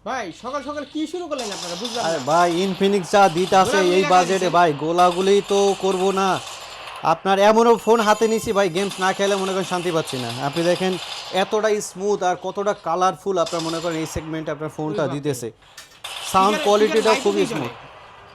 ভাই সকাল সকাল কি শুরু করলেন আপনারা বুঝলাম আরে না। ভাই ইনফিনিক্স যা দিতাছে গোলাগুলি এই রাখা বাজেটে দিছেন। ভাই গোলাগুলি তো করব না। আপনার এমনও ফোন হাতে নিছি ভাই গেমস না খেলে মনে করেন শান্তি পাচ্ছি না। আপনি দেখেন এতটা স্মুথ আর কতটা কালারফুল আপনার মনে করেন এই সেগমেন্টে আপনার ওরে ফোনটা বাপরে! দিতেছে। সাউন্ড ট্রিগার ট্রিগার কোয়ালিটিটাও লাইটও খুবই দিয়ে জ্বলে। স্মুথ।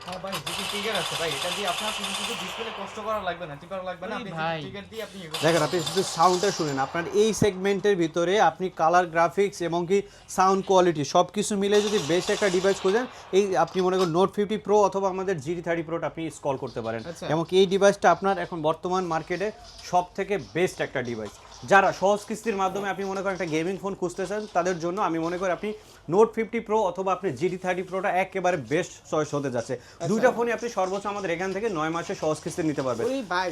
হ্যাঁ ভাই জিটি ট্রিগার আছে ভাই, এটা দিয়ে আপনার শুধু ডিসপ্লে কষ্ট করা লাগবে না, টিপার লাগবে না, ওরে আপনি ভাই! ট্রিগার দিয়ে আপনি দেখেন আপনি শুধু সাউন্ডটা শুনেন, আপনার এই সেগমেন্টের ভিতরে আপনি কালার গ্রাফিক্স এবং কি সাউন্ড কোয়ালিটি সব কিছু মিলে যদি বেস্ট একটা ডিভাইস খুঁজেন, এই আপনি মনে করেন নোট 50 প্রো অথবা আমাদের GT30 প্রোটা আপনি স্কল করতে পারেন। আচ্ছা। এবং কি এই ডিভাইসটা আপনার এখন বর্তমান মার্কেটে সব থেকে বেস্ট একটা ডিভাইস। যারা সহজ কিস্তির মাধ্যমে আপনি মনে করেন একটা গেমিং ফোন খুঁজতেছেন তাদের জন্য আমি মনে করি আপনি নোট 50 প্রো অথবা আপনি GT30 প্রোটা একেবারে বেস্ট চয়েস হতে যাচ্ছে। দুইটা ফোনই আপনি সর্বোচ্চ আমাদের এখান থেকে 9 মাসে সহজ কিস্তি নিতে পারবেন। ওরে ভাই!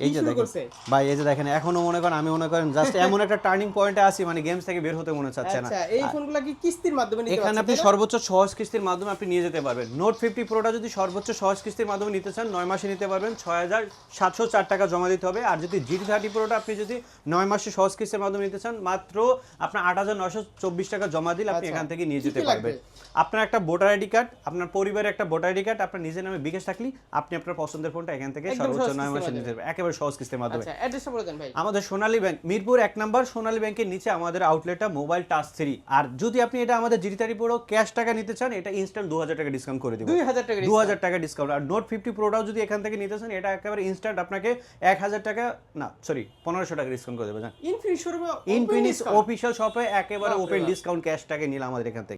এই কি যে শুরু দেখেন করছে? ভাই, এই যে দেখেন এখনো মনে করেন আমি মনে করেন জাস্ট এমন একটা টার্নিং পয়েন্টে আছি, মানে গেমস থেকে বের হতে মনে চাচ্ছে না। আচ্ছা, এই ফোনগুলা কি কিস্তির মাধ্যমে নিতে এখানে পারছেন? আপনি তাই না? সর্বোচ্চ সহজ কিস্তির মাধ্যমে আপনি নিয়ে যেতে পারবেন। নোট 50 প্রোটা যদি সর্বোচ্চ সহজ কিস্তির মাধ্যমে নিতে চান 9 মাসে নিতে পারবেন, 6,704 টাকা জমা দিতে হবে। আর যদি GT30 প্রোটা আপনি যদি 9 মাসে সহজ কিস্তির মাধ্যমে নিতে চান মাত্র আপনার 8,924 টাকা জমা দিলে আপনি আচ্ছা। এখান থেকে নিয়ে কি কি যেতে পারবেন। লাগবে? আপনার একটা ভোটার আইডি কার্ড, আপনার পরিবারের একটা ভোটার আইডি কার্ড, আপনার নিজের নামে বিকাশ থাকলেই আপনি আপনার পছন্দের ফোনটা এখান থেকে একদম সর্বোচ্চ সহজ 9 মাসে কিস্তির নিতে পারবেন, একেবারে সহজ কিস্তির মাধ্যমে। আচ্ছা, অ্যাড্রেসটা বলে দেন ভাই। আমাদের সোনালী ব্যাংক মিরপুর 1 নম্বর সোনালী ব্যাংকের নিচে আমাদের আউটলেটটা মোবাইল টাচ 3। আর যদি আপনি এটা আমাদের GT30 প্রো ক্যাশ টাকা নিতে চান এটা ইনস্ট্যান্ট 2000 টাকা ডিসকাউন্ট করে দিব। 2000 টাকা 2000 টাকা ডিসকাউন্ট। আর নোট 50 প্রোটাও যদি এখান থেকে নিতে চান এটা একেবারে ইনস্ট্যান্ট আপনাকে 1000 টাকা না সরি 1500 টাকা ডিসকাউন্ট করে দেবে। ইনফিনিক্স শোরুমে ইনফিনিক্স অফিশিয়াল শপে একেবারে বাপরে ওপেন বাপ। ডিসকাউন্ট ক্যাশ টাকা নিলাম আমাদের এখান থেকে।